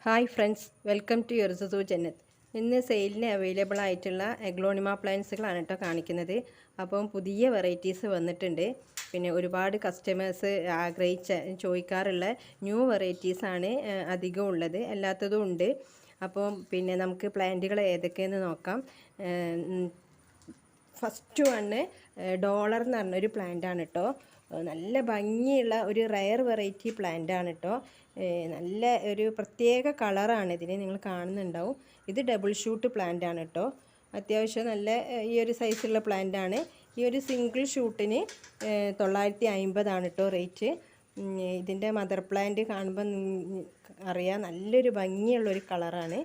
Hi friends, welcome to യുർസു ജന്നത്ത്. ഇന്ന് സെയിലിന് അവൈലബിൾ ആയിട്ടുള്ള എഗ്ലോണിമ പ്ലാന്റ്സുകളാണ് കേട്ടോ കാണിക്കുന്നത്. അപ്പം പുതിയ വെറൈറ്റീസ് വന്നിട്ടുണ്ട്. പിന്നെ ഒരുപാട് കസ്റ്റമേഴ്സ് ചോദിക്കാറുള്ള ന്യൂ വെറൈറ്റീസാണ് അധികം ഉള്ളത്, അല്ലാത്തതും ഉണ്ട്. അപ്പം പിന്നെ നമുക്ക് പ്ലാന്റുകൾ ഏതൊക്കെയെന്ന് നോക്കാം. ഫസ്റ്റ് വണ് ഡോളർ എന്ന് പറഞ്ഞൊരു പ്ലാന്റാണ് കേട്ടോ. നല്ല ഭംഗിയുള്ള ഒരു റയർ വെറൈറ്റി പ്ലാന്റാണ് കേട്ടോ. നല്ല ഒരു പ്രത്യേക കളറാണ് ഇതിന്, നിങ്ങൾ കാണുന്നുണ്ടാവും. ഇത് ഡബിൾ ഷൂട്ട് പ്ലാന്റ് ആണ് കേട്ടോ. അത്യാവശ്യം നല്ല ഈ ഒരു സൈസുള്ള പ്ലാന്റ് ആണ്. ഈ ഒരു സിംഗിൾ ഷൂട്ടിന് 950 കേട്ടോ റേറ്റ്. ഇതിൻ്റെ മദർ പ്ലാന്റ് കാണുമ്പോൾ അറിയാം, നല്ലൊരു ഭംഗിയുള്ളൊരു കളറാണ്.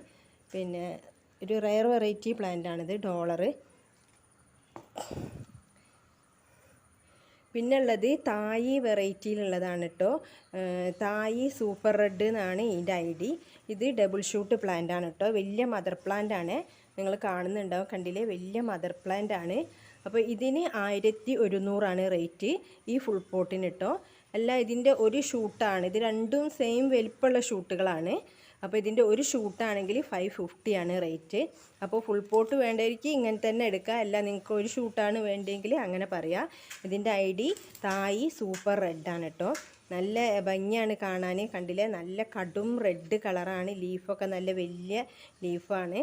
പിന്നെ ഒരു റയർ വെറൈറ്റി പ്ലാന്റ് ആണിത്, ഡോളറ്. പിന്നുള്ളത് തായി വെറൈറ്റിയിലുള്ളതാണ് കേട്ടോ. തായി സൂപ്പർ റെഡ് എന്നാണ് ഇതിൻ്റെ ID. ഇത് ഡബിൾ ഷൂട്ട് പ്ലാന്റ് ആണ് കേട്ടോ. വലിയ മദർ പ്ലാന്റ് ആണ്, നിങ്ങൾ കാണുന്നുണ്ടാവും, കണ്ടില്ലേ, വലിയ മദർ പ്ലാന്റ് ആണ്. അപ്പോൾ ഇതിന് 1100 റേറ്റ് ഈ ഫുൾ പോട്ടിന് കേട്ടോ. അല്ല, ഇതിൻ്റെ ഒരു ഷൂട്ടാണ്, ഇത് രണ്ടും സെയിം വലിപ്പമുള്ള ഷൂട്ടുകളാണ്. അപ്പോൾ ഇതിൻ്റെ ഒരു ഷൂട്ടാണെങ്കിൽ 550 റേറ്റ്. അപ്പോൾ ഫുൾ പോട്ട് വേണ്ടവർക്ക് ഇങ്ങനെ തന്നെ എടുക്കുക, അല്ല നിങ്ങൾക്ക് ഒരു ഷൂട്ടാണ് വേണ്ടതെങ്കിൽ അങ്ങനെ പറയാം. ഇതിൻ്റെ ID തായി സൂപ്പർ റെഡാണ് കേട്ടോ. നല്ല ഭംഗിയാണ് കാണാൻ, കണ്ടില്ലേ, നല്ല കടും റെഡ് കളറാണ്. ലീഫൊക്കെ നല്ല വലിയ ലീഫാണ്.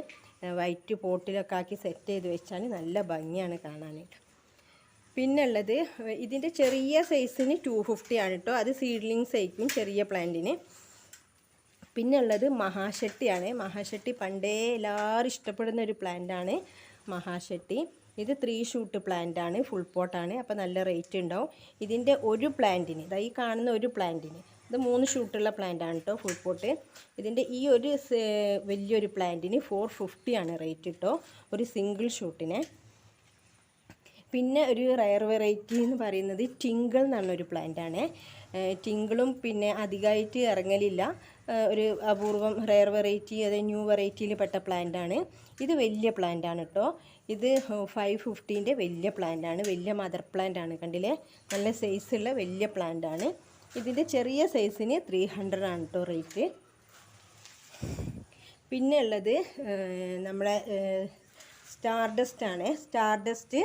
വൈറ്റ് പോട്ടിലൊക്കെ ആക്കി സെറ്റ് ചെയ്ത് വെച്ചാൽ നല്ല ഭംഗിയാണ് കാണാനായിട്ട്. പിന്നുള്ളത് ഇതിൻ്റെ ചെറിയ സൈസിന് 250 കേട്ടോ. അത് സീഡ്ലിങ്സ് ആയിരിക്കും ചെറിയ പ്ലാന്റിന്. പിന്നെ ഉള്ളത് മഹാശക്തിയാണ്. മഹാശക്തി പണ്ടേ എല്ലാവരും ഇഷ്ടപ്പെടുന്ന ഒരു പ്ലാന്റാണ് മഹാശക്തി. ഇത് 3 ഷൂട്ട് പ്ലാന്റാണ്, ഫുൾ പോട്ടാണ്. അപ്പോൾ നല്ല റേറ്റ് ഉണ്ടാവും. ഇതിൻ്റെ ഒരു പ്ലാന്റിന്, ഈ കാണുന്ന ഒരു പ്ലാന്റിന്, ഇത് 3 ഷൂട്ടുള്ള പ്ലാന്റാണ് കേട്ടോ, ഫുൾ പോട്ട്. ഇതിൻ്റെ ഈ ഒരു വലിയൊരു പ്ലാന്റിന് 450 റേറ്റ് കേട്ടോ, ഒരു സിംഗിൾ ഷൂട്ടിന്. പിന്നെ ഒരു റയർ വെറൈറ്റി എന്ന് പറയുന്നത് ടിങ്കിൾ എന്ന് പറഞ്ഞൊരു പ്ലാന്റാണ്. ടിങ്കിളും പിന്നെ അധികമായിട്ട് ഇറങ്ങലില്ല, ഒരു അപൂർവം റയർ വെറൈറ്റി, അത് ന്യൂ വെറൈറ്റിയിൽ പെട്ട പ്ലാന്റാണ്. ഇത് വലിയ പ്ലാന്റാണ് കേട്ടോ. ഇത് 550 വലിയ പ്ലാന്റാണ്, വലിയ മദർ പ്ലാന്റാണ്. കണ്ടില്ലേ, നല്ല സൈസുള്ള വലിയ പ്ലാന്റാണ്. ഇതിൻ്റെ ചെറിയ സൈസിന് 300 കേട്ടോ റേറ്റ്. പിന്നെ ഉള്ളത് നമ്മളെ സ്റ്റാർഡസ്റ്റ് ആണ്. സ്റ്റാർഡസ്റ്റ്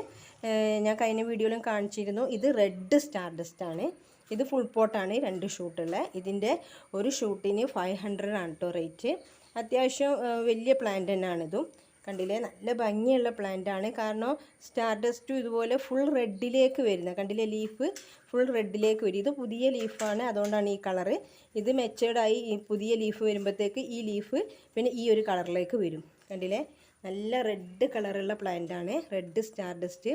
ഞാൻ കഴിഞ്ഞ വീഡിയോയിലും കാണിച്ചിരുന്നു. ഇത് റെഡ് സ്റ്റാർഡസ്റ്റ് ആണ്. ഇത് ഫുൾ പോട്ടാണ്, 2 ഷൂട്ടുള്ള. ഇതിൻ്റെ ഒരു ഷൂട്ടിന് 500 കേട്ടോ റേറ്റ്. അത്യാവശ്യം വലിയ പ്ലാന്റ് തന്നെയാണിതും. കണ്ടില്ലേ, നല്ല ഭംഗിയുള്ള പ്ലാന്റാണ്. കാരണം സ്റ്റാർഡസ്റ്റും ഇതുപോലെ ഫുൾ റെഡിലേക്ക് വരുന്നത്, കണ്ടില്ലേ, ലീഫ് ഫുൾ റെഡിലേക്ക് വരും. ഇത് പുതിയ ലീഫാണ്, അതുകൊണ്ടാണ് ഈ കളറ്. ഇത് മെച്ചേർഡായി ഈ പുതിയ ലീഫ് വരുമ്പോഴത്തേക്ക് ഈ ലീഫ് പിന്നെ ഈ ഒരു കളറിലേക്ക് വരും. കണ്ടില്ലേ, നല്ല റെഡ് കളറുള്ള പ്ലാന്റാണ് റെഡ് സ്റ്റാർഡസ്റ്റ്.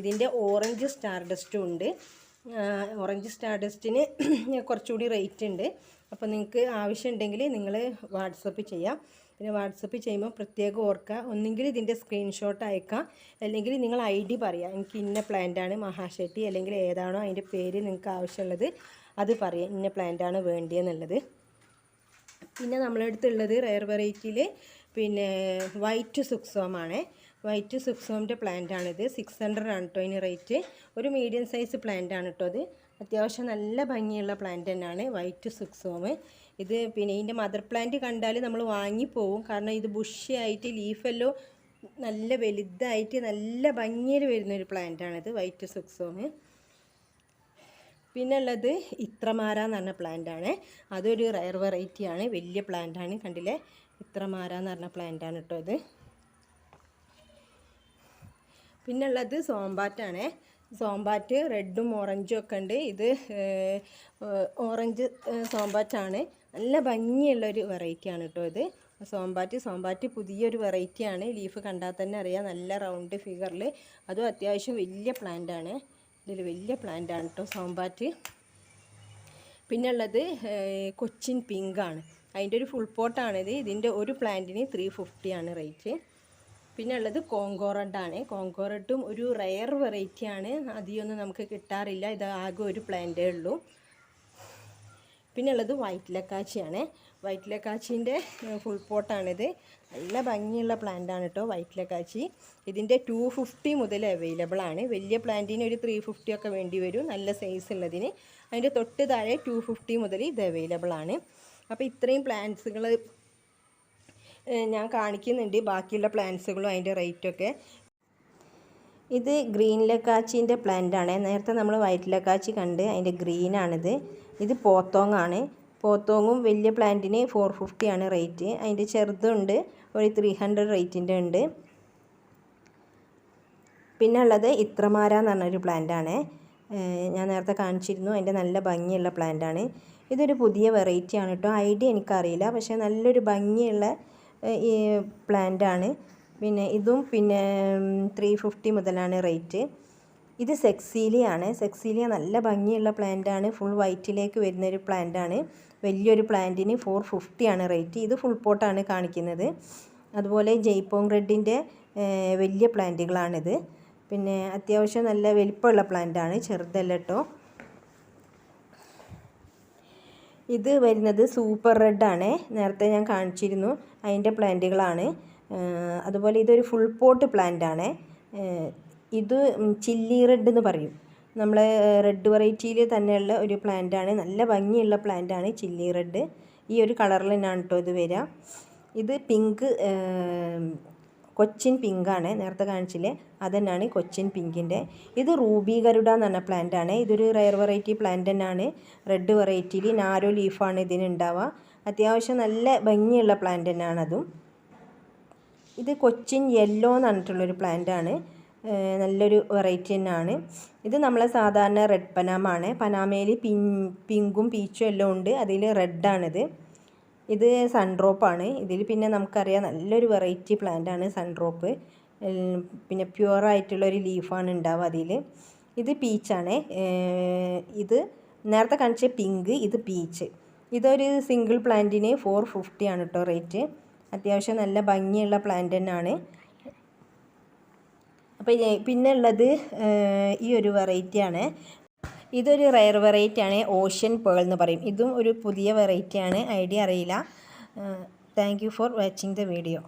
ഇതിൻ്റെ ഓറഞ്ച് സ്റ്റാർഡസ്റ്റും ഉണ്ട്. ഓറഞ്ച് സ്റ്റാർഡസ്റ്റിന് കുറച്ചുകൂടി റേറ്റ് ഉണ്ട്. അപ്പോൾ നിങ്ങൾക്ക് ആവശ്യമുണ്ടെങ്കിൽ നിങ്ങൾ വാട്സപ്പ് ചെയ്യാം. പിന്നെ വാട്സപ്പ് ചെയ്യുമ്പോൾ പ്രത്യേകം ഓർക്കുക, ഒന്നെങ്കിൽ ഇതിൻ്റെ സ്ക്രീൻഷോട്ട് അയക്കാം, അല്ലെങ്കിൽ നിങ്ങൾ ID പറയാം, എനിക്ക് ഇന്ന പ്ലാന്റാണ് മഹാശക്തി, അല്ലെങ്കിൽ ഏതാണോ അതിൻ്റെ പേര് നിങ്ങൾക്ക് ആവശ്യമുള്ളത് അത് പറയാം, ഇന്ന പ്ലാന്റാണ് വേണ്ടിയെന്നുള്ളത്. പിന്നെ നമ്മളടുത്തുള്ളത് റയർ വെറൈറ്റിയിൽ പിന്നെ വൈറ്റ് സുക്സോമാണ്. വൈറ്റ് സുക്സോമിൻ്റെ പ്ലാന്റാണിത്. 600 കേട്ടോ ഇതിന് റേറ്റ്. ഒരു മീഡിയം സൈസ് പ്ലാന്റാണ് കേട്ടോ അത്. അത്യാവശ്യം നല്ല ഭംഗിയുള്ള പ്ലാന്റ് തന്നെയാണ് വൈറ്റ് സുക്സോം. ഇത് പിന്നെ ഇതിൻ്റെ മദർ പ്ലാന്റ് കണ്ടാൽ നമ്മൾ വാങ്ങിപ്പോവും, കാരണം ഇത് ബുഷിയായിട്ട് ലീഫെല്ലാം നല്ല വലുതായിട്ട് നല്ല ഭംഗിയിൽ വരുന്നൊരു പ്ലാന്റാണിത് വൈറ്റ് സുക്സോം. പിന്നെ ഉള്ളത് ഇത്രമാര എന്ന് പറഞ്ഞ പ്ലാന്റാണ്. അതൊരു റയർ വെറൈറ്റിയാണ്, വലിയ പ്ലാന്റാണ്. കണ്ടില്ലേ, ഇത്രമാര എന്ന് പറഞ്ഞ പ്ലാന്റാണ് കേട്ടോ ഇത്. പിന്നെ ഉള്ളത് സോംബാറ്റാണ്. സോംബാറ്റ് റെഡും ഓറഞ്ചും ഒക്കെ ഉണ്ട്. ഇത് ഓറഞ്ച് സോംബാറ്റാണ്. നല്ല ഭംഗിയുള്ളൊരു വെറൈറ്റിയാണ് കേട്ടോ ഇത്. സോംബാറ്റ് പുതിയൊരു വെറൈറ്റിയാണ്. ലീഫ് കണ്ടാൽ തന്നെ അറിയാം, നല്ല റൗണ്ട് ഫിഗറിൽ. അതും അത്യാവശ്യം വലിയ പ്ലാന്റാണ്. ഇതിൽ വലിയ പ്ലാന്റാണ് കേട്ടോ സോംബാറ്റ്. പിന്നെ ഉള്ളത് കൊച്ചിൻ പിങ്കാണ്. അതിൻ്റെ ഒരു ഫുൾ പോട്ടാണിത്. ഇതിൻ്റെ ഒരു പ്ലാന്റിന് 350 റേറ്റ്. പിന്നെ ഉള്ളത് കോങ്കോ റെഡാണ്. കോങ്കോ റെഡും ഒരു റയർ വെറൈറ്റിയാണ്, അധികമൊന്നും നമുക്ക് കിട്ടാറില്ല. ഇത് ആകെ ഒരു പ്ലാന്റേ ഉള്ളൂ. പിന്നെ ഉള്ളത് വൈറ്റ് ലക്കാച്ചിയാണ്. വൈറ്റ് ലക്കാച്ചിൻ്റെ ഫുൾ പോട്ടാണിത്. നല്ല ഭംഗിയുള്ള പ്ലാന്റാണ് കേട്ടോ വൈറ്റ് ലക്കാച്ചി. ഇതിൻ്റെ 250 മുതൽ അവൈലബിൾ ആണ്. വലിയ പ്ലാന്റിന് ഒരു 350 ഒക്കെ വേണ്ടി വരും, നല്ല സൈസ് ഉള്ളതിന്. അതിൻ്റെ തൊട്ട് താഴെ 250 മുതൽ ഇത് അവൈലബിൾ ആണ്. അപ്പോൾ ഇത്രയും പ്ലാന്റ്സുകൾ ഞാൻ കാണിക്കുന്നുണ്ട് ബാക്കിയുള്ള പ്ലാന്റ്സുകളും അതിൻ്റെ റേറ്റൊക്കെ. ഇത് ഗ്രീൻ ലക്കാച്ചിൻ്റെ പ്ലാന്റ് ആണ്. നേരത്തെ നമ്മൾ വൈറ്റ് ലക്കാച്ചി കണ്ട്, അതിൻ്റെ ഗ്രീനാണിത്. ഇത് പോത്തോങ് ആണ്. പോത്തോങ്ങും വലിയ പ്ലാന്റിന് 450 ആണ് റേറ്റ്. അതിൻ്റെ ചെറുതുണ്ട്, ഒരു 300 റേറ്റിൻ്റെ ഉണ്ട്. പിന്നെ ഉള്ളത് ഇത്രമാര എന്ന് പറഞ്ഞൊരു പ്ലാന്റാണ്. ഞാൻ നേരത്തെ കാണിച്ചിരുന്നു. അതിൻ്റെ നല്ല ഭംഗിയുള്ള പ്ലാന്റാണ്. ഇതൊരു പുതിയ വെറൈറ്റി ആണ് കേട്ടോ. ഐഡിയ എനിക്കറിയില്ല, പക്ഷേ നല്ലൊരു ഭംഗിയുള്ള ഈ പ്ലാന്റാണ്. പിന്നെ ഇതും പിന്നെ 350 മുതലാണ് റേറ്റ്. ഇത് സെക്സീലിയാണ്. സെക്സീലിയ നല്ല ഭംഗിയുള്ള പ്ലാന്റാണ്. ഫുൾ വൈറ്റിലേക്ക് വരുന്നൊരു പ്ലാന്റാണ്. വലിയൊരു പ്ലാന്റിന് 450 ആണ് റേറ്റ്. ഇത് ഫുൾ പോട്ടാണ് കാണിക്കുന്നത്. അതുപോലെ ജയ്പോങ് റെഡിൻ്റെ വലിയ പ്ലാന്റുകളാണിത്. പിന്നെ അത്യാവശ്യം നല്ല വലിപ്പമുള്ള പ്ലാന്റാണ്, ചെറുതല്ല കേട്ടോ. ഇത് വരുന്നത് സൂപ്പർ റെഡാണ്. നേരത്തെ ഞാൻ കാണിച്ചിരുന്നു, അതിൻ്റെ പ്ലാന്റുകളാണ്. അതുപോലെ ഇതൊരു ഫുൾ പോട്ട് പ്ലാന്റാണ്. ഇത് ചില്ലി റെഡ് എന്ന് പറയും. നമ്മളെ റെഡ് വെറൈറ്റിയിൽ തന്നെയുള്ള ഒരു പ്ലാന്റാണ്. നല്ല ഭംഗിയുള്ള പ്ലാന്റാണ് ചില്ലി റെഡ്. ഈ ഒരു കളറിൽ തന്നെയാണ് കേട്ടോ ഇത് വരിക. ഇത് പിങ്ക്, കൊച്ചിൻ പിങ്കാണ്. നേരത്തെ കാണിച്ചില്ലേ, അതുതന്നെയാണ് കൊച്ചിൻ പിങ്കിൻ്റെ. ഇത് റൂബി ഗരുഡ എന്ന് പറഞ്ഞ പ്ലാന്റാണ്. ഇതൊരു റയർ വെറൈറ്റി പ്ലാന്റ് തന്നെയാണ്. റെഡ് വെറൈറ്റിയിൽ നാരോ ലീഫാണ് ഇതിനുണ്ടാവുക. അത്യാവശ്യം നല്ല ഭംഗിയുള്ള പ്ലാന്റ് തന്നെയാണ് അതും. ഇത് കൊച്ചിൻ യെല്ലോ എന്ന് പറഞ്ഞിട്ടുള്ളൊരു പ്ലാന്റാണ്. നല്ലൊരു വെറൈറ്റി തന്നെയാണ്. ഇത് നമ്മളെ സാധാരണ റെഡ് പനാമാണ്. പനാമയിൽ പിങ്കും പീച്ചും എല്ലാം ഉണ്ട്, അതിൽ റെഡാണിത്. ഇത് സൺഡ്രോപ്പാണ്. ഇതിൽ പിന്നെ നമുക്കറിയാം നല്ലൊരു വെറൈറ്റി പ്ലാന്റാണ് സൺഡ്രോപ്പ്. പിന്നെ പ്യുവറായിട്ടുള്ളൊരു ലീഫാണ് ഉണ്ടാവുക അതിൽ. ഇത് പീച്ചാണ്. ഇത് നേരത്തെ കാണിച്ച പിങ്ക്, ഇത് പീച്ച്. ഇതൊരു സിംഗിൾ പ്ലാന്റിന് 450 ആണ് കേട്ടോ റേറ്റ്. അത്യാവശ്യം നല്ല ഭംഗിയുള്ള പ്ലാന്റ് തന്നെയാണ്. അപ്പോൾ പിന്നെ ഉള്ളത് ഈ ഒരു വെറൈറ്റിയാണ്. ഇതൊരു റയർ വെറൈറ്റിയാണ്, ഓഷ്യൻ പേൾ എന്ന് പറയും. ഇതും ഒരു പുതിയ വെറൈറ്റിയാണ്, ഐഡിയ അറിയില്ല. Thank you for watching the video.